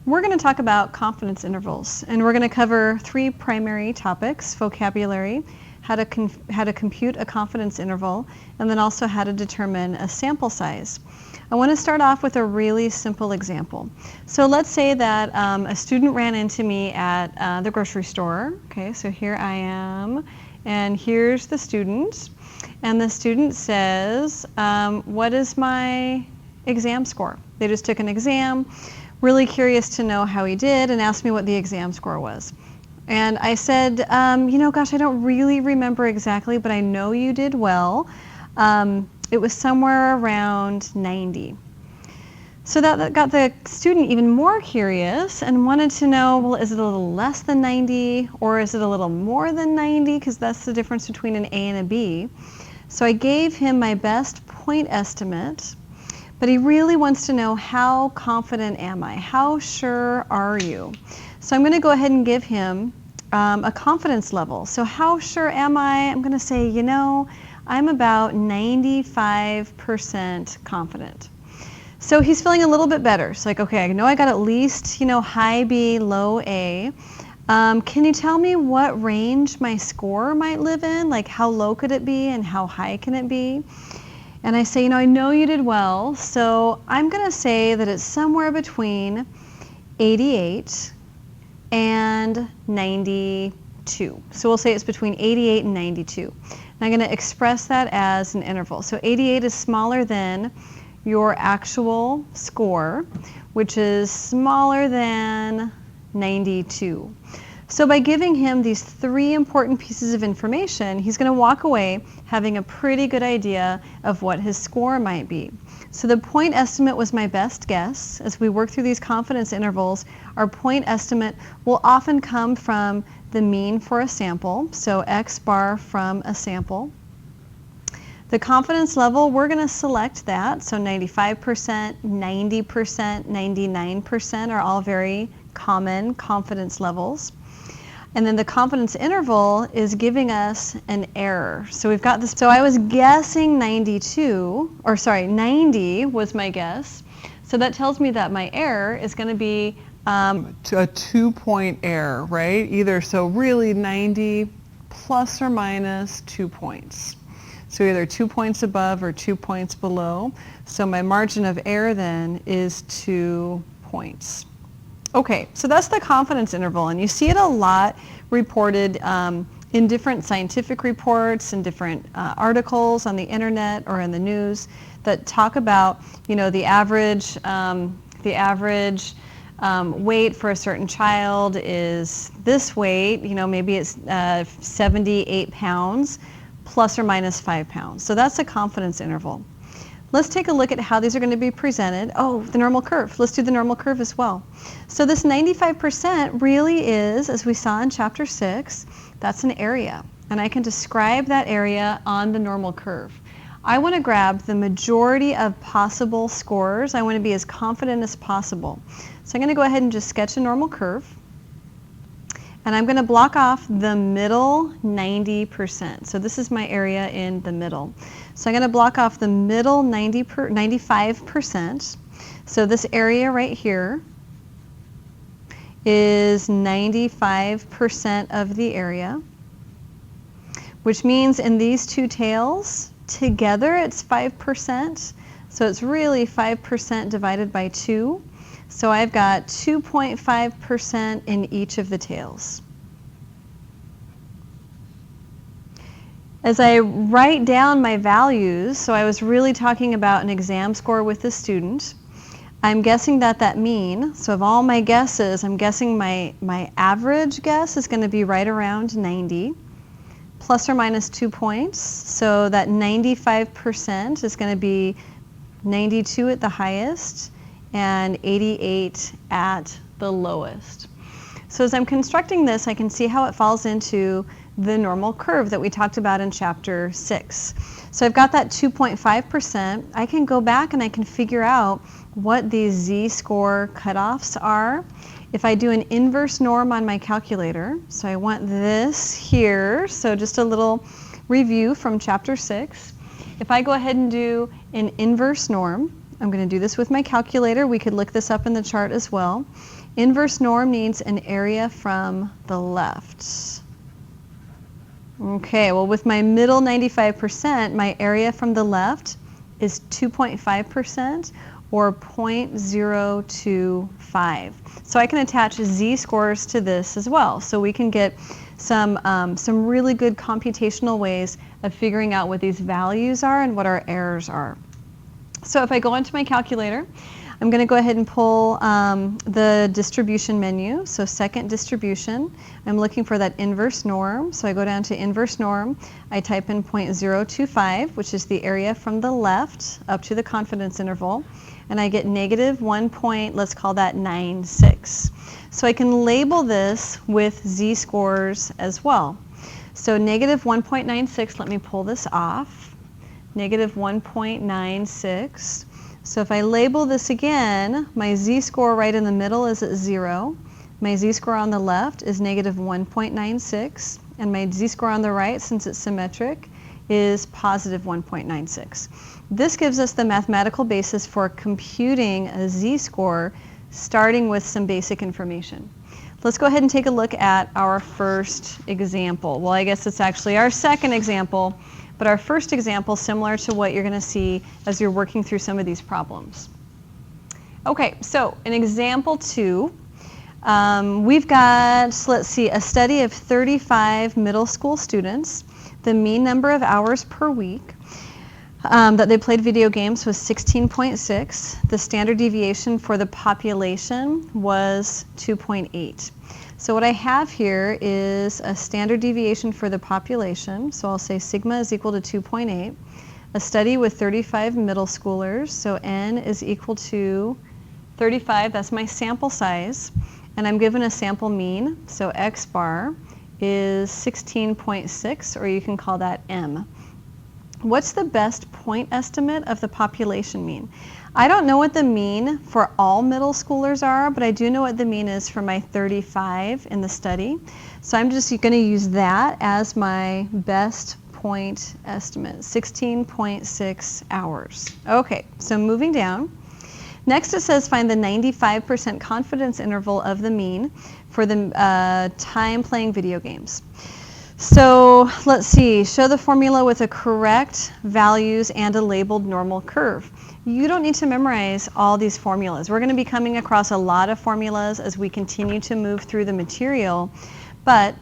We're going to talk about confidence intervals, and we're going to cover three primary topics: vocabulary, how to compute a confidence interval, and then also how to determine a sample size. I want to start off with a really simple example. So let's say that a student ran into me at the grocery store. Okay, so here I am, and here's the student. And the student says, what is my exam score? They just took an exam, really curious to know how he did, and asked me what the exam score was. And I said, gosh, I don't really remember exactly, but I know you did well. It was somewhere around 90. So that got the student even more curious and wanted to know, well, is it a little less than 90 or is it a little more than 90? Because that's the difference between an A and a B. So I gave him my best point estimate, but he really wants to know, how confident am I? How sure are you? So I'm going to go ahead and give him a confidence level. So how sure am I? I'm going to say, I'm about 95% confident. So he's feeling a little bit better. It's like, okay, I know I got at least, high B, low A. Can you tell me what range my score might live in? Like, how low could it be and how high can it be? And I say, I know you did well, so I'm going to say that it's somewhere between 88 and 92. So we'll say it's between 88 and 92. And I'm going to express that as an interval. So 88 is smaller than your actual score, which is smaller than 92. So by giving him these three important pieces of information, he's going to walk away having a pretty good idea of what his score might be. So the point estimate was my best guess. As we work through these confidence intervals, our point estimate will often come from the mean for a sample, so X bar from a sample. The confidence level, we're going to select that, so 95%, 90%, 99% are all very common confidence levels. And then the confidence interval is giving us an error. So we've got this, so I was guessing 90 was my guess. So that tells me that my error is going to be a 2-point error, right? Either, so really 90 plus or minus 2 points. So either 2 points above or 2 points below. So my margin of error then is 2 points. Okay, so that's the confidence interval, and you see it a lot reported in different scientific reports and different articles on the internet or in the news that talk about, the average weight for a certain child is this weight. Maybe it's 78 pounds plus or minus 5 pounds. So that's a confidence interval. Let's take a look at how these are going to be presented. Oh, the normal curve. Let's do the normal curve as well. So this 95% really is, as we saw in chapter 6, that's an area. And I can describe that area on the normal curve. I want to grab the majority of possible scores. I want to be as confident as possible. So I'm going to go ahead and just sketch a normal curve. And I'm going to block off the middle 90%. So this is my area in the middle. So I'm going to block off the middle 95%. So this area right here is 95% of the area, which means in these two tails together it's 5%. So it's really 5% divided by 2. So I've got 2.5% in each of the tails. As I write down my values, so I was really talking about an exam score with the student, I'm guessing that mean, so of all my guesses, I'm guessing my average guess is going to be right around 90, plus or minus 2 points. So that 95% is going to be 92 at the highest, and 88 at the lowest. So as I'm constructing this, I can see how it falls into the normal curve that we talked about in chapter 6. So I've got that 2.5%. I can go back and I can figure out what these Z-score cutoffs are. If I do an inverse norm on my calculator, so I want this here, so just a little review from chapter 6. If I go ahead and do an inverse norm, I'm going to do this with my calculator. We could look this up in the chart as well. Inverse norm needs an area from the left. Okay, well with my middle 95%, my area from the left is 2.5% or 0.025. So I can attach z-scores to this as well. So we can get some really good computational ways of figuring out what these values are and what our errors are. So if I go into my calculator, I'm going to go ahead and pull the distribution menu. So second distribution, I'm looking for that inverse norm. So I go down to inverse norm. I type in 0.025, which is the area from the left up to the confidence interval. And I get negative 1 point, let's call that 96. So I can label this with z-scores as well. So negative 1.96, let me pull this off. Negative 1.96. So if I label this again, my z-score right in the middle is at 0. My z-score on the left is negative 1.96. And my z-score on the right, since it's symmetric, is positive 1.96. This gives us the mathematical basis for computing a z-score, starting with some basic information. Let's go ahead and take a look at our first example. Well, I guess it's actually our second example. But our first example, similar to what you're going to see as you're working through some of these problems. Okay, so in example 2, we've got, let's see, a study of 35 middle school students. The mean number of hours per week that they played video games was 16.6. The standard deviation for the population was 2.8. So what I have here is a standard deviation for the population. So I'll say sigma is equal to 2.8. A study with 35 middle schoolers. So n is equal to 35. That's my sample size. And I'm given a sample mean. So x bar is 16.6, or you can call that m. What's the best point estimate of the population mean? I don't know what the mean for all middle schoolers are, but I do know what the mean is for my 35 in the study. So I'm just going to use that as my best point estimate, 16.6 hours. Okay, so moving down. Next it says find the 95% confidence interval of the mean for the time playing video games. So let's see, show the formula with a correct values and a labeled normal curve. You don't need to memorize all these formulas. We're going to be coming across a lot of formulas as we continue to move through the material, but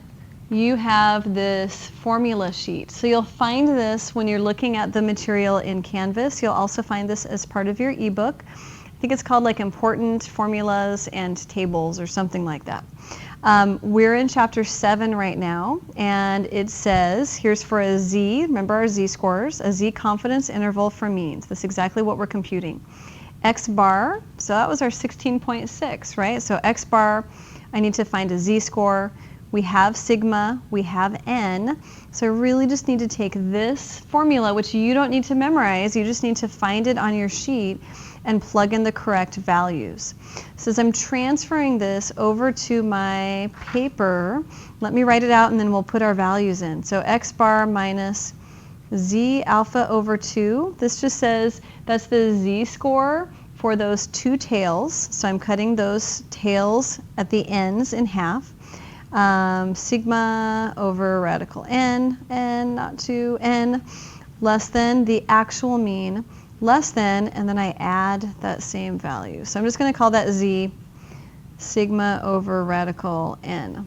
you have this formula sheet. So you'll find this when you're looking at the material in Canvas. You'll also find this as part of your ebook. I think it's called like important formulas and tables or something like that. We're in chapter 7 right now, and it says, here's for a z, remember our z-scores, a z confidence interval for means. That's exactly what we're computing. X bar, so that was our 16.6, right? So X bar, I need to find a z-score. We have sigma, we have n. So I really just need to take this formula, which you don't need to memorize, you just need to find it on your sheet and plug in the correct values. So as I'm transferring this over to my paper, let me write it out and then we'll put our values in. So X bar minus Z alpha over 2. This just says that's the Z-score for those two tails. So I'm cutting those tails at the ends in half. Sigma over radical n, not 2, n, less than the actual mean, less than, and then I add that same value. So I'm just going to call that Z, sigma over radical n.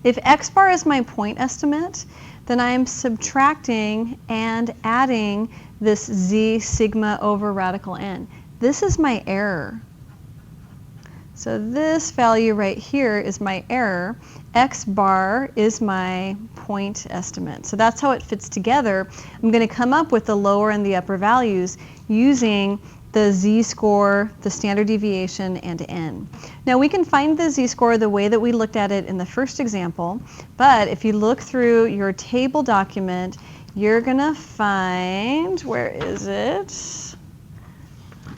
If X bar is my point estimate, then I'm subtracting and adding this Z sigma over radical n. This is my error. So this value right here is my error. X bar is my point estimate. So that's how it fits together. I'm going to come up with the lower and the upper values using the z-score, the standard deviation, and n. Now we can find the z-score the way that we looked at it in the first example, but if you look through your table document, you're going to find, where is it?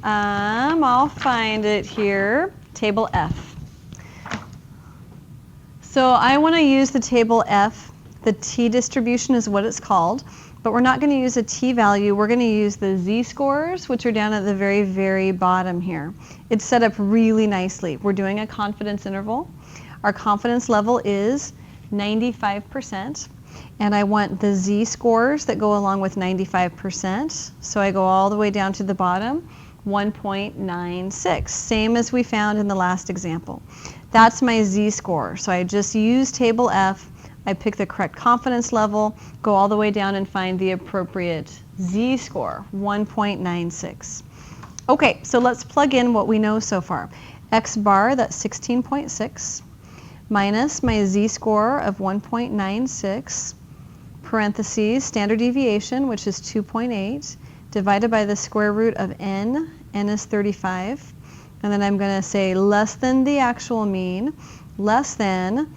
I'll find it here. Table F. So I want to use the table F. The t-distribution is what it's called. but we're not going to use a t-value. We're going to use the z-scores, which are down at the very, very bottom here. It's set up really nicely. We're doing a confidence interval. Our confidence level is 95%, and I want the z-scores that go along with 95%. So I go all the way down to the bottom, 1.96, same as we found in the last example. That's my z-score. So I just use table F. I pick the correct confidence level, go all the way down and find the appropriate z-score, 1.96. Okay, so let's plug in what we know so far. X bar, that's 16.6, minus my z-score of 1.96, parentheses, standard deviation, which is 2.8, divided by the square root of n is 35, and then I'm going to say less than the actual mean, less than,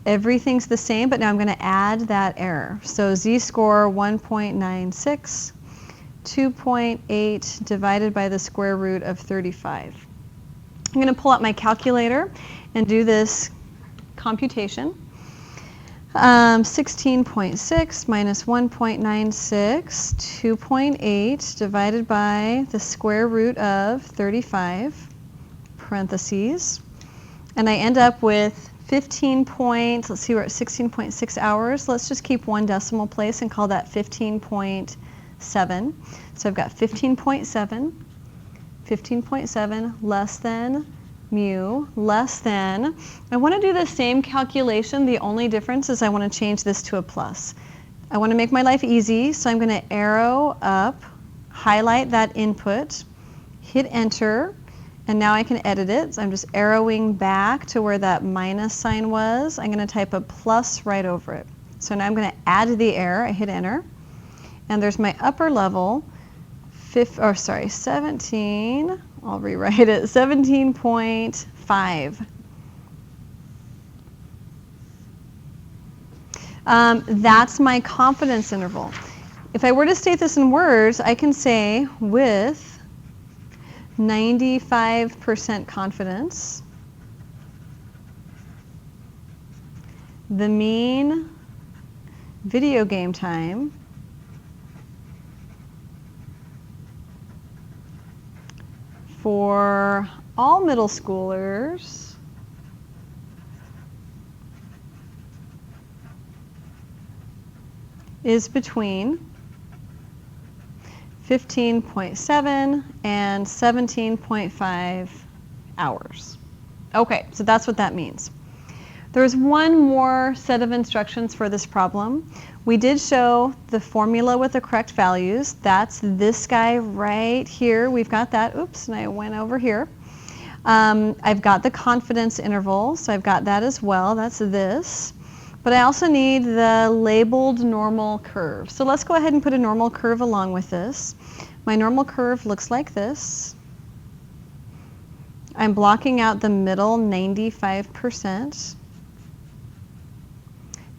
everything's the same, but now I'm going to add that error. So z-score 1.96, 2.8 divided by the square root of 35. I'm going to pull out my calculator and do this computation. 16.6 minus 1.96, 2.8 divided by the square root of 35, parentheses, and I end up with 15 points, let's see, we're at 16.6 hours. Let's just keep one decimal place and call that 15.7. So I've got 15.7 less than mu, less than. I want to do the same calculation. The only difference is I want to change this to a plus. I want to make my life easy, so I'm going to arrow up, highlight that input, hit enter, and now I can edit it. So I'm just arrowing back to where that minus sign was. I'm going to type a plus right over it. So now I'm going to add the error. I hit enter. And there's my upper level, 17. I'll rewrite it, 17.5. That's my confidence interval. If I were to state this in words, I can say with 95% confidence, the mean video game time for all middle schoolers is between 15.7 and 17.5 hours. Okay, so that's what that means. There's one more set of instructions for this problem. We did show the formula with the correct values. That's this guy right here. We've got that. Oops, and I went over here. I've got the confidence interval, so I've got that as well. That's this. But I also need the labeled normal curve. So let's go ahead and put a normal curve along with this. My normal curve looks like this. I'm blocking out the middle 95%.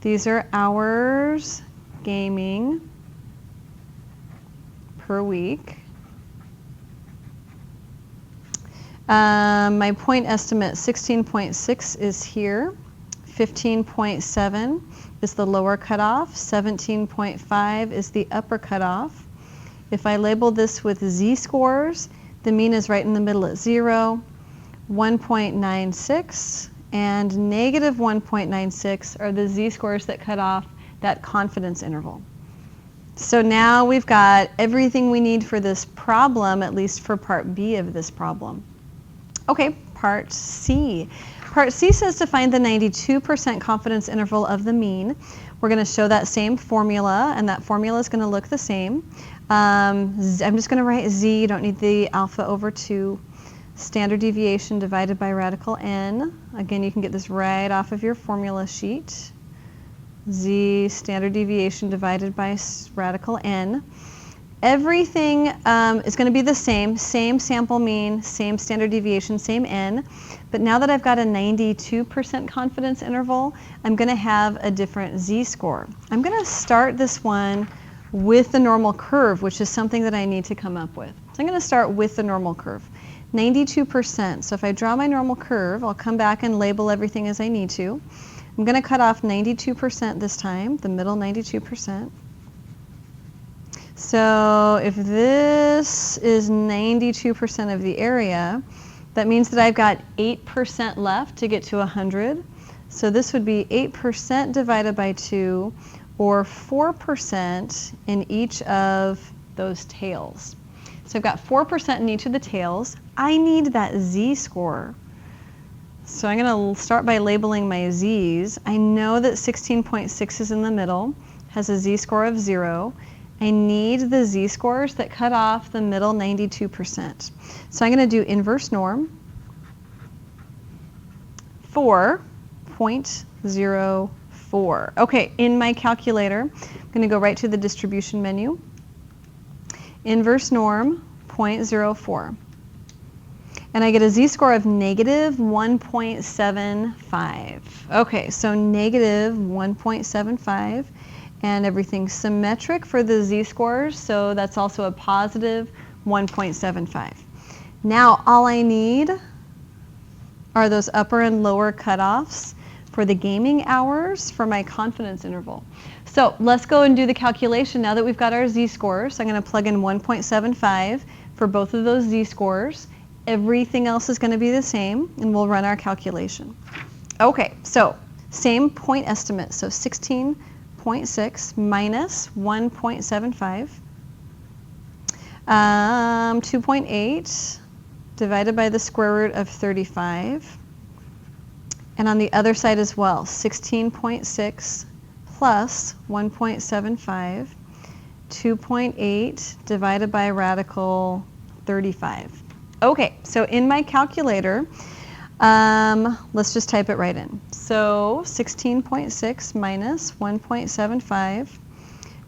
These are hours gaming per week. My point estimate 16.6 is here. 15.7 is the lower cutoff. 17.5 is the upper cutoff. If I label this with z-scores, the mean is right in the middle at 0, 1.96, and negative 1.96 are the z-scores that cut off that confidence interval. So now we've got everything we need for this problem, at least for part B of this problem. Okay, part C. Part C says to find the 92% confidence interval of the mean. We're going to show that same formula, and that formula is going to look the same. I'm just going to write z. You don't need the alpha over 2. Standard deviation divided by radical n. Again, you can get this right off of your formula sheet. Z standard deviation divided by radical n. Everything is going to be the same sample mean, same standard deviation, same n. But now that I've got a 92% confidence interval, I'm going to have a different z-score. I'm going to start this one with the normal curve, which is something that I need to come up with. So I'm going to start with the normal curve. 92%. So if I draw my normal curve, I'll come back and label everything as I need to. I'm going to cut off 92% this time, the middle 92%. So if this is 92% of the area, that means that I've got 8% left to get to 100. So this would be 8% divided by 2, or 4% in each of those tails. So I've got 4% in each of the tails. I need that z-score. So I'm going to start by labeling my z's. I know that 16.6 is in the middle, has a z-score of 0. I need the z-scores that cut off the middle 92%. So I'm going to do inverse norm for 0.04. Okay, in my calculator, I'm going to go right to the distribution menu. Inverse norm, 0.04. And I get a z-score of negative 1.75. Okay, so negative 1.75. And everything's symmetric for the z-scores, so that's also a positive 1.75. Now all I need are those upper and lower cutoffs for the gaming hours for my confidence interval. So let's go and do the calculation now that we've got our z-scores. I'm going to plug in 1.75 for both of those z-scores. Everything else is going to be the same, and we'll run our calculation. Okay, so same point estimate, so 16.6 minus 1.75, 2.8 divided by the square root of 35. And on the other side as well, 16.6 plus 1.75, 2.8 divided by radical 35. Okay, so in my calculator, let's just type it right in. So 16.6 minus 1.75,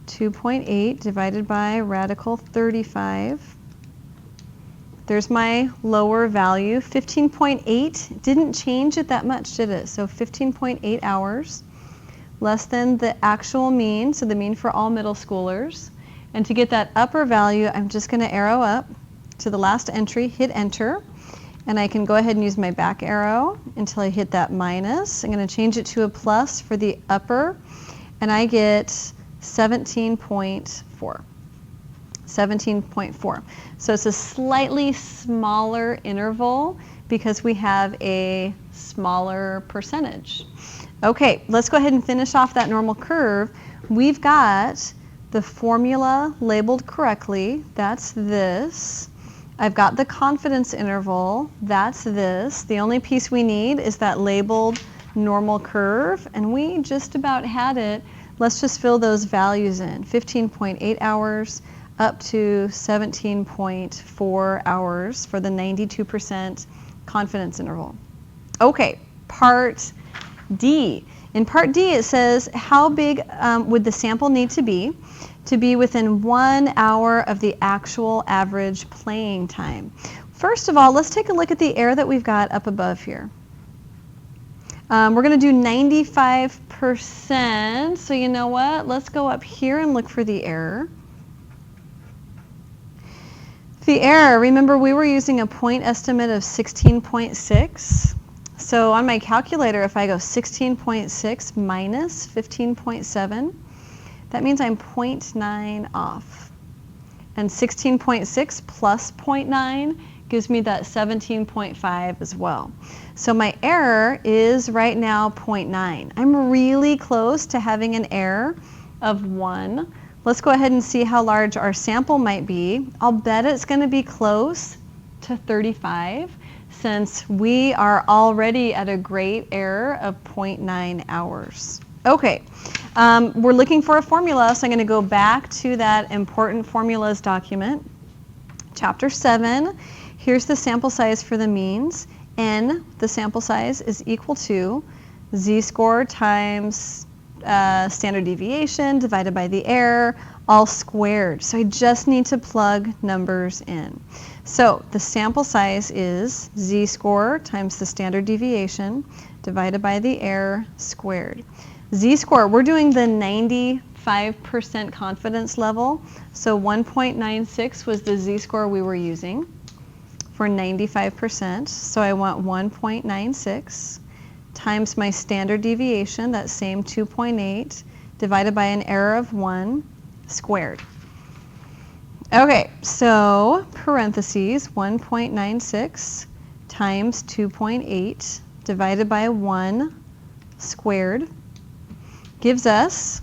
2.8 divided by radical 35. There's my lower value. 15.8 didn't change it that much, did it? So 15.8 hours, less than the actual mean, so the mean for all middle schoolers. And to get that upper value, I'm just going to arrow up to the last entry, hit enter, and I can go ahead and use my back arrow until I hit that minus. I'm going to change it to a plus for the upper, and I get 17.4. 17.4. So it's a slightly smaller interval because we have a smaller percentage. Okay, let's go ahead and finish off that normal curve. We've got the formula labeled correctly. That's this. I've got the confidence interval. That's this. The only piece we need is that labeled normal curve, and we just about had it. Let's just fill those values in. 15.8 hours up to 17.4 hours for the 92% confidence interval. Okay, part D. In part D it says how big would the sample need to be within 1 hour of the actual average playing time. First of all, let's take a look at the error that we've got up above here. We're going to do 95%, so you know what? Let's go up here and look for the error. The error, remember we were using a point estimate of 16.6. So on my calculator, if I go 16.6 minus 15.7, that means I'm 0.9 off. And 16.6 plus 0.9 gives me that 17.5 as well. So my error is right now 0.9. I'm really close to having an error of 1. Let's go ahead and see how large our sample might be. I'll bet it's going to be close to 35 since we are already at a great error of 0.9 hours. Okay, we're looking for a formula, so I'm going to go back to that important formulas document. Chapter 7, here's the sample size for the means. N, the sample size, is equal to z-score times standard deviation divided by the error, all squared. So I just need to plug numbers in. So the sample size is z-score times the standard deviation divided by the error squared. Z-score, we're doing the 95% confidence level. So 1.96 was the z-score we were using for 95%. So I want 1.96 times my standard deviation, that same 2.8, divided by an error of 1 squared. Okay, so parentheses 1.96 times 2.8 divided by 1 squared gives us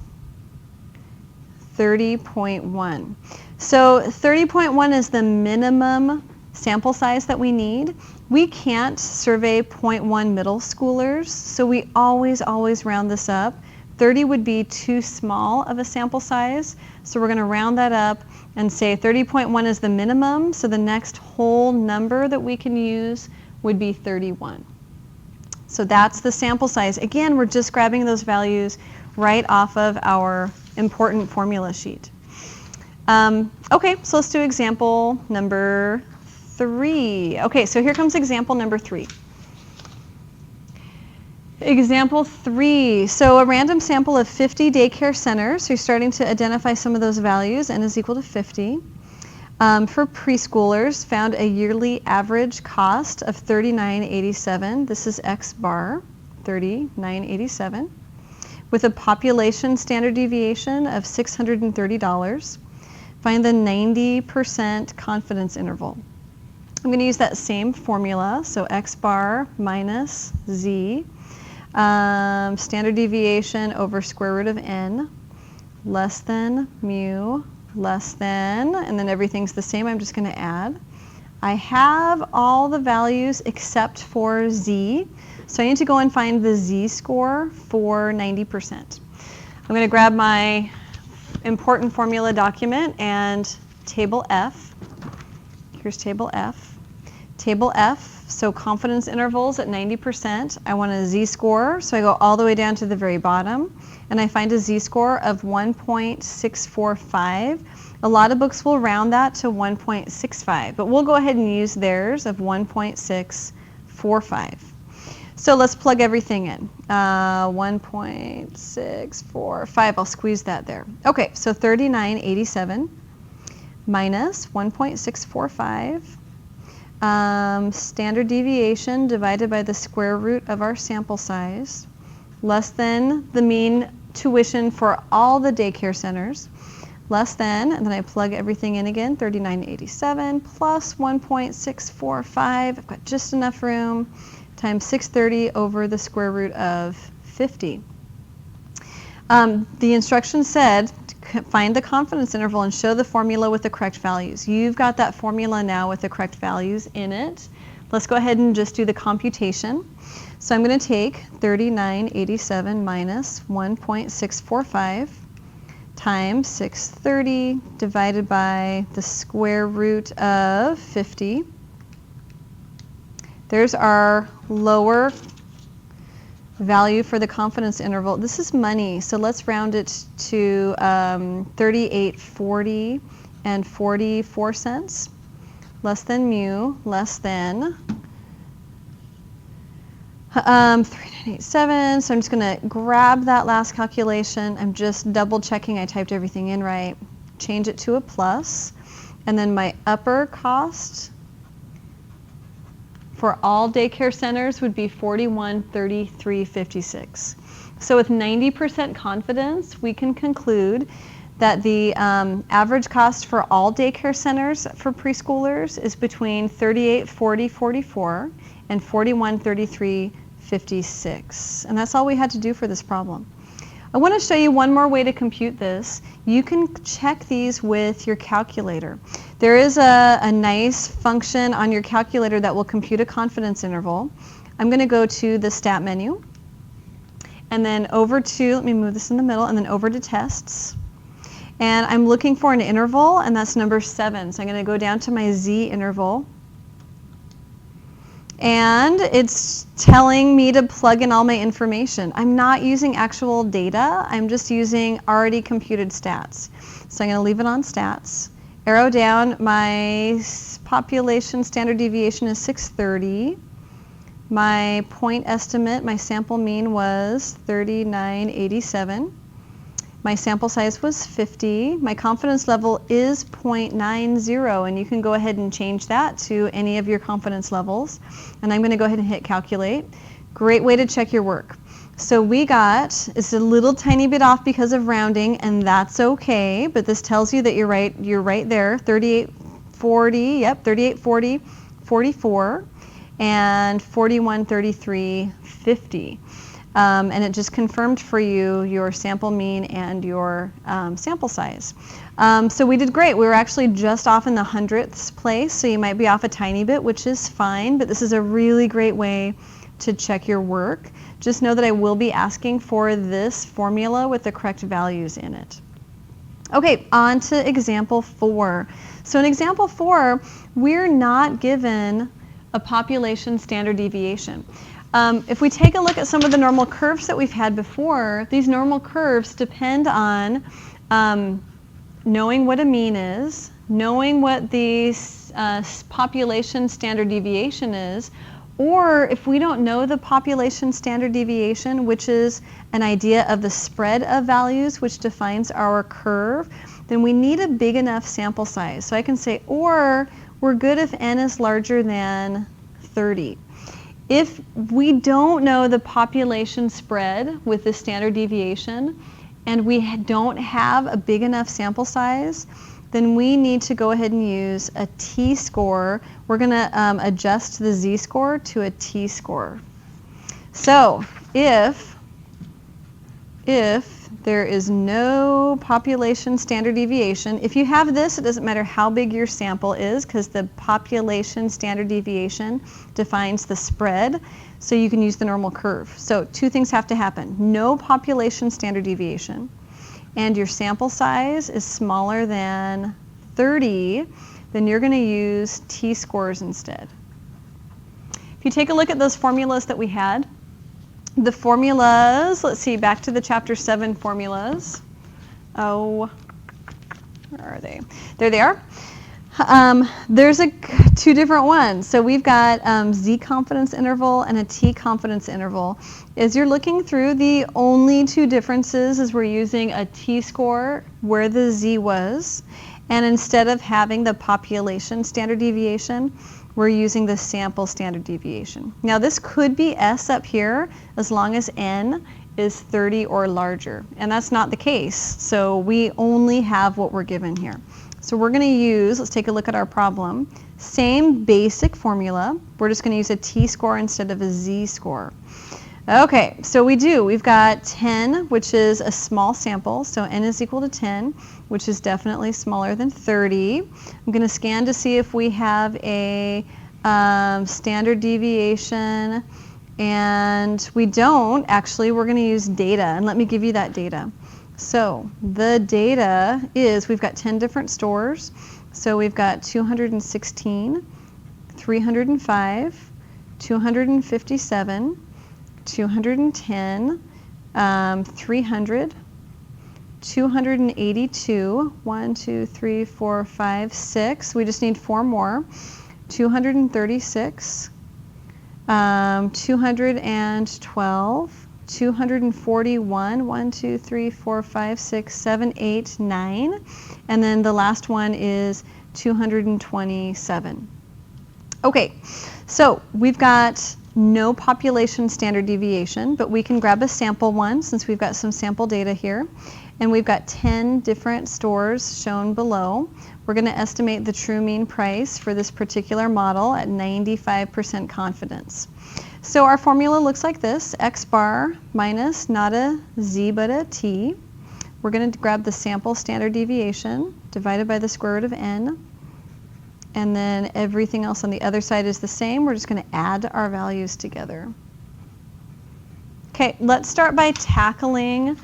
30.1. So 30.1 is the minimum sample size that we need. We can't survey 0.1 middle schoolers, so we always round this up. 30 would be too small of a sample size, so we're going to round that up and say 30.1 is the minimum, so the next whole number that we can use would be 31. So that's the sample size. Again, we're just grabbing those values right off of our important formula sheet. Okay, so let's do example number 3. Okay, so here comes example number 3. Example 3, so a random sample of 50 daycare centers. So you're starting to identify some of those values. N is equal to 50. For preschoolers, found a yearly average cost of $39.87. This is X bar, $39.87. With a population standard deviation of $630. Find the 90% confidence interval. I'm going to use that same formula, so X bar minus Z. Standard deviation over square root of n, less than mu, less than, and then everything's the same. I'm just going to add. I have all the values except for z, so I need to go and find the z-score for 90%. I'm going to grab my important formula document and table F. Here's table F. Table F. So confidence intervals at 90%. I want a z-score, so I go all the way down to the very bottom, and I find a z-score of 1.645. A lot of books will round that to 1.65, but we'll go ahead and use theirs of 1.645. So let's plug everything in. 1.645, I'll squeeze that there. Okay, so 39.87 minus 1.645. Standard deviation divided by the square root of our sample size, less than the mean tuition for all the daycare centers, less than, and then I plug everything in again, 39.87 plus 1.645, I've got just enough room, times 630 over the square root of 50. The instructions said, find the confidence interval and show the formula with the correct values. You've got that formula now with the correct values in it. Let's go ahead and just do the computation. So I'm going to take 39.87 minus 1.645 times 630 divided by the square root of 50. There's our lower value for the confidence interval. This is money, so let's round it to 38.40 and 44 cents. Less than mu, less than 3987. So I'm just going to grab that last calculation. I'm just double checking I typed everything in right. Change it to a plus. And then my upper cost for all daycare centers would be $41.33.56. So with 90% confidence, we can conclude that the average cost for all daycare centers for preschoolers is between $38.40.44 and $41.33.56. And that's all we had to do for this problem. I want to show you one more way to compute this. You can check these with your calculator. There is a nice function on your calculator that will compute a confidence interval. I'm going to go to the stat menu and then over to, let me move this in the middle, and then over to tests. And I'm looking for an interval, and that's number 7. So I'm going to go down to my z interval. And it's telling me to plug in all my information. I'm not using actual data. I'm just using already computed stats. So I'm going to leave it on stats. Arrow down. My population standard deviation is 630. My point estimate, my sample mean was 39.87. My sample size was 50. My confidence level is 0.90, and you can go ahead and change that to any of your confidence levels. And I'm going to go ahead and hit calculate. Great way to check your work. So we got, it's a little tiny bit off because of rounding, and that's okay, but this tells you that you're right there, 3840, yep, 3840, 44, and 4133.50. And it just confirmed for you your sample mean and your sample size. So we did great. We were actually just off in the hundredths place, so you might be off a tiny bit, which is fine, but this is a really great way to check your work. Just know that I will be asking for this formula with the correct values in it. Okay, on to example 4. So in example 4, we're not given a population standard deviation. If we take a look at some of the normal curves that we've had before, these normal curves depend on knowing what a mean is, knowing what the population standard deviation is, or if we don't know the population standard deviation, which is an idea of the spread of values which defines our curve, then we need a big enough sample size. So I can say, or we're good if n is larger than 30. If we don't know the population spread with the standard deviation, and we don't have a big enough sample size, then we need to go ahead and use a t-score. We're going to adjust the z-score to a t-score. So if there is no population standard deviation, if you have this, it doesn't matter how big your sample is, because the population standard deviation defines the spread, so you can use the normal curve. So 2 things have to happen. No population standard deviation, and your sample size is smaller than 30, then you're going to use t-scores instead. If you take a look at those formulas that we had, the formulas, let's see, back to the chapter 7 formulas. Oh, where are they? There they are. There's 2 different ones. So we've got z confidence interval and a t confidence interval. As you're looking through, the only 2 differences is we're using a t-score where the z was, and instead of having the population standard deviation, we're using the sample standard deviation. Now this could be s up here as long as n is 30 or larger, and that's not the case. So we only have what we're given here. So we're going to use, let's take a look at our problem, same basic formula. We're just going to use a t-score instead of a z-score. Okay, so we've got 10, which is a small sample, so n is equal to 10, which is definitely smaller than 30. I'm going to scan to see if we have a standard deviation, and we don't. Actually, we're going to use data, and let me give you that data. So the data is, we've got 10 different stores, so we've got 216, 305, 257, 210, 300, 282, 1, 2, 3, 4, 5, 6. We just need 4 more. 236, 212, 241, 1, 2, 3, 4, 5, 6, 7, 8, 9. And then the last one is 227. Okay, so we've got no population standard deviation, but we can grab a sample one since we've got some sample data here. And we've got 10 different stores shown below. We're going to estimate the true mean price for this particular model at 95% confidence. So our formula looks like this: x bar minus not a z but a t. We're going to grab the sample standard deviation divided by the square root of n. And then everything else on the other side is the same. We're just going to add our values together. Okay, let's start by tackling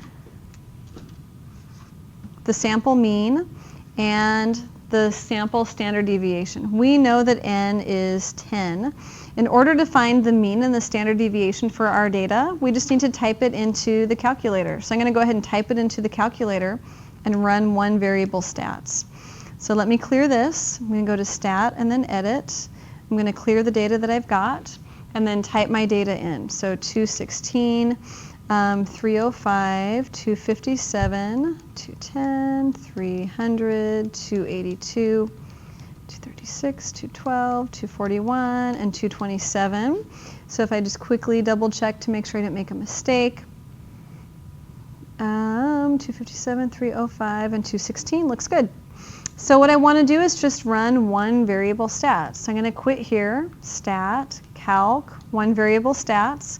the sample mean and the sample standard deviation. We know that n is 10. In order to find the mean and the standard deviation for our data, we just need to type it into the calculator. So I'm going to go ahead and type it into the calculator and run one variable stats. So let me clear this. I'm going to go to stat and then edit. I'm going to clear the data that I've got and then type my data in. So 216, 305, 257, 210, 300, 282, 236, 212, 241, and 227. So if I just quickly double check to make sure I didn't make a mistake, 257, 305, and 216 looks good. So what I want to do is just run one variable stat. So I'm going to quit here, stat, calc, one variable stats.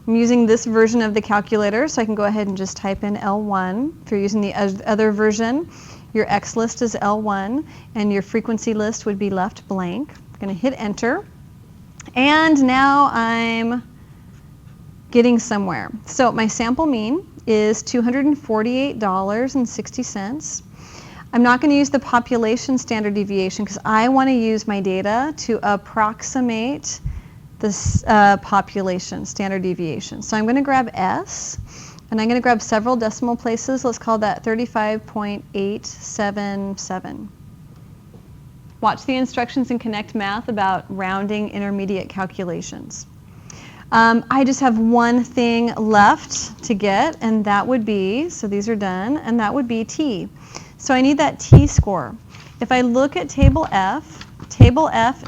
I'm using this version of the calculator, so I can go ahead and just type in L1. If you're using the other version, your X list is L1, and your frequency list would be left blank. I'm going to hit enter, and now I'm getting somewhere. So my sample mean is $248.60. I'm not going to use the population standard deviation because I want to use my data to approximate this population standard deviation. So I'm going to grab S, and I'm going to grab several decimal places. Let's call that 35.877. Watch the instructions in Connect Math about rounding intermediate calculations. I just have one thing left to get, and that would be, so these are done, and that would be T. So I need that T-score. If I look at Table F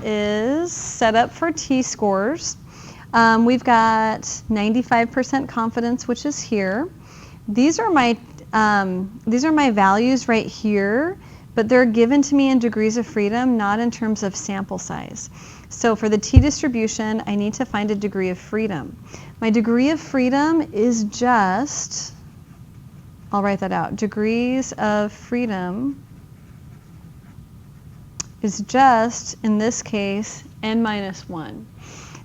is set up for T-scores. We've got 95% confidence, which is here. These are my values right here, but they're given to me in degrees of freedom, not in terms of sample size. So for the T distribution, I need to find a degree of freedom. My degree of freedom is just, I'll write that out, degrees of freedom is just, in this case, n minus 1.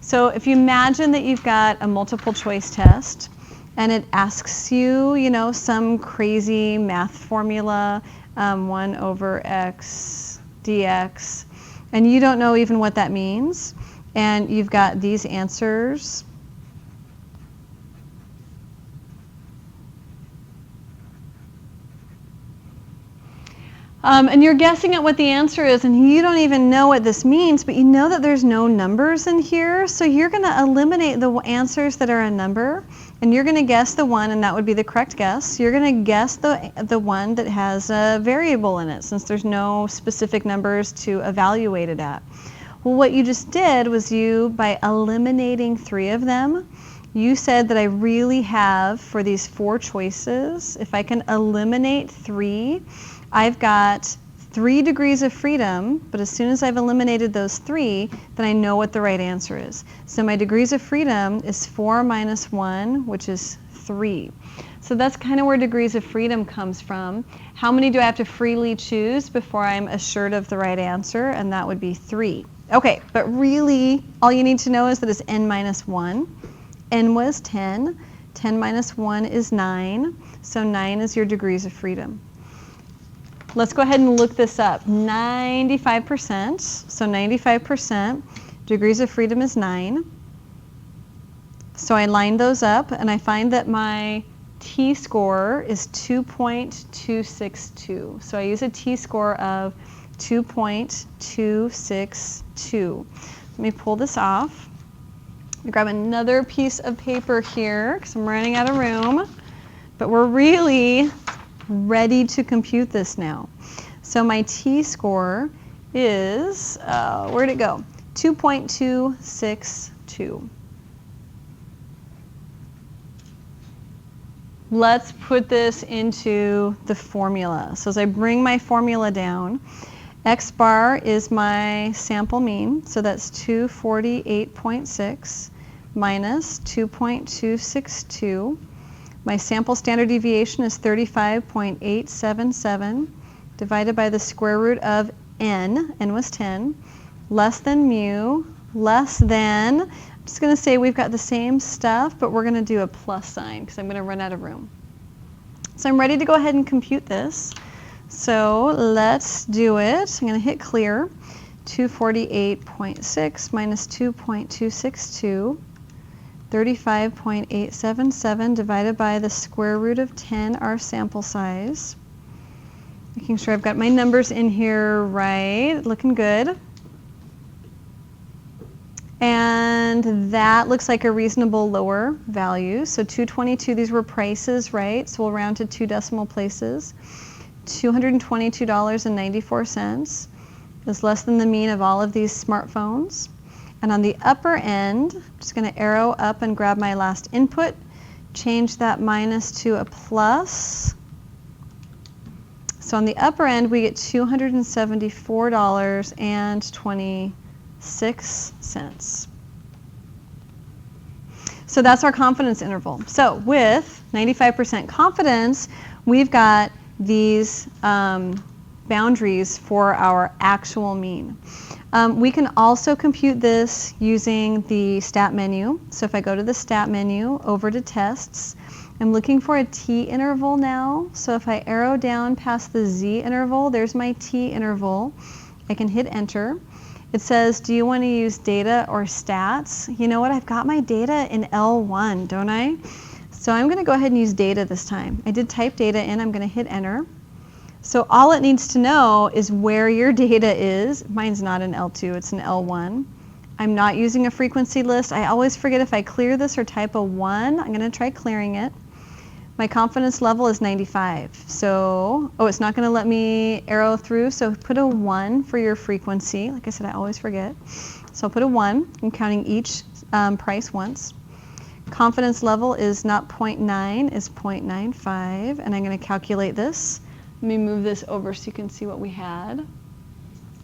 So if you imagine that you've got a multiple choice test and it asks you, some crazy math formula, 1 over x dx, and you don't know even what that means, and you've got these answers. And you're guessing at what the answer is, and you don't even know what this means, but you know that there's no numbers in here, so you're going to eliminate the answers that are a number, and you're going to guess the one, and that would be the correct guess. You're going to guess the one that has a variable in it, since there's no specific numbers to evaluate it at. Well, what you just did was by eliminating 3 of them, you said that I really have, for these 4 choices, if I can eliminate 3, I've got 3 degrees of freedom, but as soon as I've eliminated those 3, then I know what the right answer is. So my degrees of freedom is 4 minus 1, which is 3. So that's kind of where degrees of freedom comes from. How many do I have to freely choose before I'm assured of the right answer? And that would be 3. Okay, but really, all you need to know is that it's n minus 1. N was 10. 10 minus 1 is 9. So 9 is your degrees of freedom. Let's go ahead and look this up. 95%, so 95% degrees of freedom is 9. So I line those up, and I find that my T-score is 2.262. So I use a T-score of 2.262. Let me pull this off. Let me grab another piece of paper here, because I'm running out of room. But we're really ready to compute this now. So my T-score is, where'd it go? 2.262. Let's put this into the formula. So as I bring my formula down, X bar is my sample mean, so that's 248.6 minus 2.262. My sample standard deviation is 35.877 divided by the square root of n was 10, less than mu, less than, I'm just going to say we've got the same stuff, but we're going to do a plus sign because I'm going to run out of room. So I'm ready to go ahead and compute this. So let's do it. I'm going to hit clear. 248.6 minus 2.262. 35.877 divided by the square root of 10, our sample size. Making sure I've got my numbers in here right, looking good. And that looks like a reasonable lower value. So 222, these were prices, right? So we'll round to 2 decimal places. $222.94. is less than the mean of all of these smartphones. And on the upper end, I'm just going to arrow up and grab my last input, change that minus to a plus. So on the upper end, we get $274.26. So that's our confidence interval. So with 95% confidence, we've got these boundaries for our actual mean. We can also compute this using the stat menu. So if I go to the stat menu, over to tests, I'm looking for a t interval now. So if I arrow down past the z interval, there's my t interval. I can hit enter. It says, do you want to use data or stats? You know what, I've got my data in L1, don't I? So I'm going to go ahead and use data this time. I did type data in, I'm going to hit enter. So all it needs to know is where your data is. Mine's not in L2, it's in L1. I'm not using a frequency list. I always forget if I clear this or type a 1. I'm going to try clearing it. My confidence level is 95. So, it's not going to let me arrow through, so put a 1 for your frequency. Like I said, I always forget. So I'll put a 1. I'm counting each price once. Confidence level is not 0.9, is 0.95, and I'm going to calculate this. Let me move this over so you can see what we had.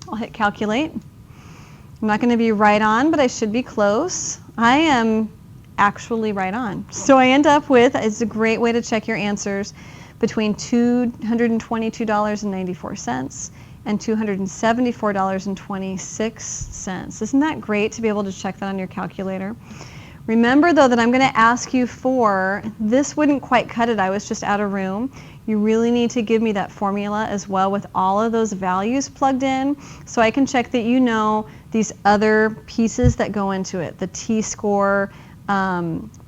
I'll hit calculate. I'm not going to be right on, but I should be close. I am actually right on. So I end up with, it's a great way to check your answers, between $222.94 and $274.26. Isn't that great to be able to check that on your calculator? Remember though that I'm going to ask you for, this wouldn't quite cut it, I was just out of room. You really need to give me that formula as well with all of those values plugged in so I can check that you know these other pieces that go into it, the t-score,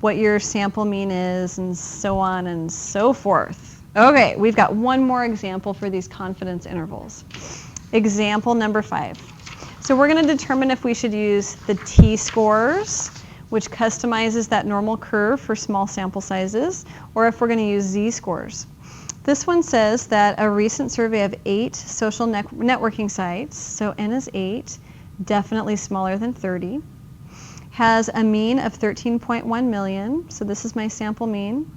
what your sample mean is, and so on and so forth. Okay, we've got one more example for these confidence intervals. Example number 5. So we're going to determine if we should use the t-scores, which customizes that normal curve for small sample sizes, or if we're going to use z-scores. This one says that a recent survey of 8 social networking sites, so n is 8, definitely smaller than 30, has a mean of 13.1 million, so this is my sample mean.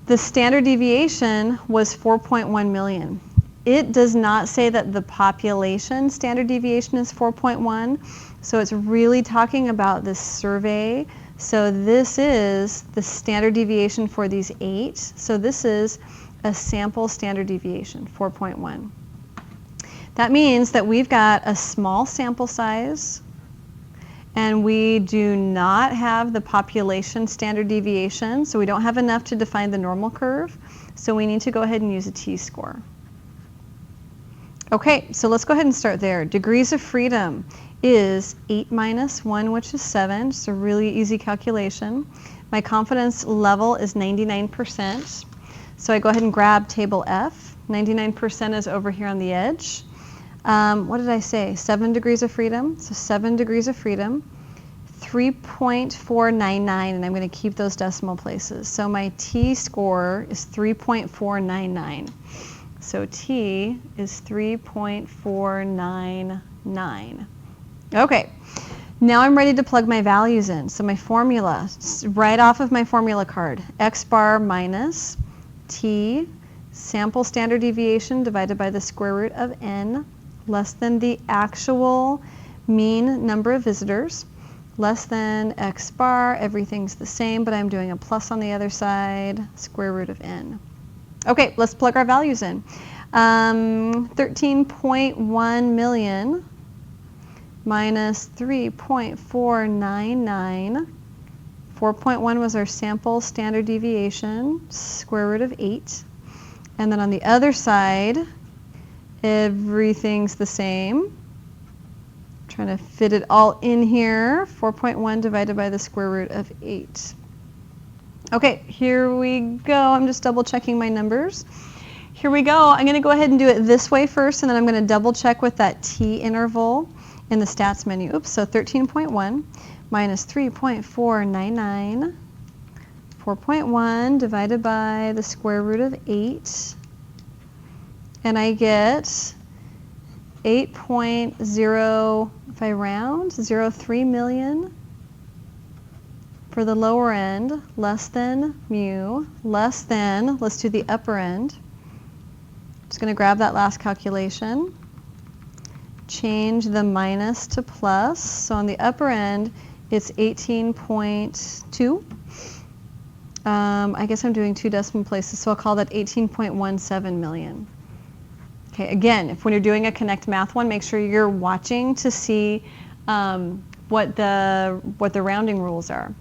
The standard deviation was 4.1 million. It does not say that the population standard deviation is 4.1, so it's really talking about this survey. So this is the standard deviation for these 8. So this is a sample standard deviation, 4.1. That means that we've got a small sample size, and we do not have the population standard deviation, so we don't have enough to define the normal curve, so we need to go ahead and use a t-score. Okay, so let's go ahead and start there. Degrees of freedom is 8 minus 1, which is 7. It's a really easy calculation. My confidence level is 99%, so I go ahead and grab table F. 99% is over here on the edge. What did I say? 7 degrees of freedom. So 7 degrees of freedom, 3.499, and I'm going to keep those decimal places. So my t-score is 3.499. So t is 3.499. Okay, now I'm ready to plug my values in. So my formula, right off of my formula card, x bar minus t, sample standard deviation divided by the square root of n, less than the actual mean number of visitors, less than x bar, everything's the same, but I'm doing a plus on the other side, square root of n. Okay, let's plug our values in. 13.1 million minus 3.499. 4.1 was our sample standard deviation, square root of 8. And then on the other side, everything's the same. Trying to fit it all in here. 4.1 divided by the square root of 8. Okay, here we go. I'm just double checking my numbers. Here we go. I'm going to go ahead and do it this way first, and then I'm going to double check with that t interval in the stats menu. Oops, so 13.1 minus 3.499. 4.1 divided by the square root of 8. And I get 8.0, if I round, 03 million for the lower end, less than mu, less than, let's do the upper end. Just going to grab that last calculation, change the minus to plus. So on the upper end, it's 18.2. I guess I'm doing 2 decimal places, so I'll call that 18.17 million. Okay, again, when you're doing a Connect Math one, make sure you're watching to see what the rounding rules are.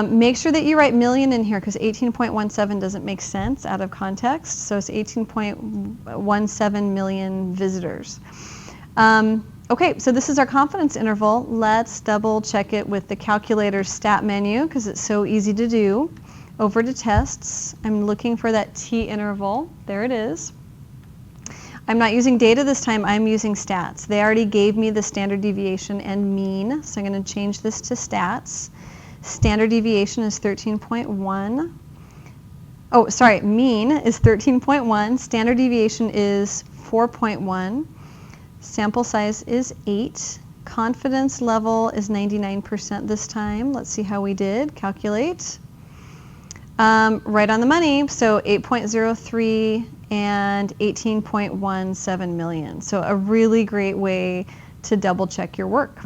Make sure that you write million in here because 18.17 doesn't make sense out of context. So it's 18.17 million visitors. Okay, so this is our confidence interval. Let's double check it with the calculator stat menu because it's so easy to do. Over to tests. I'm looking for that t interval. There it is. I'm not using data this time, I'm using stats. They already gave me the standard deviation and mean, so I'm going to change this to stats. Standard deviation is 13.1. Oh, sorry, mean is 13.1. Standard deviation is 4.1. Sample size is 8. Confidence level is 99% this time. Let's see how we did. Calculate. Right on the money, so 8.03 and 18.17 million. So a really great way to double check your work.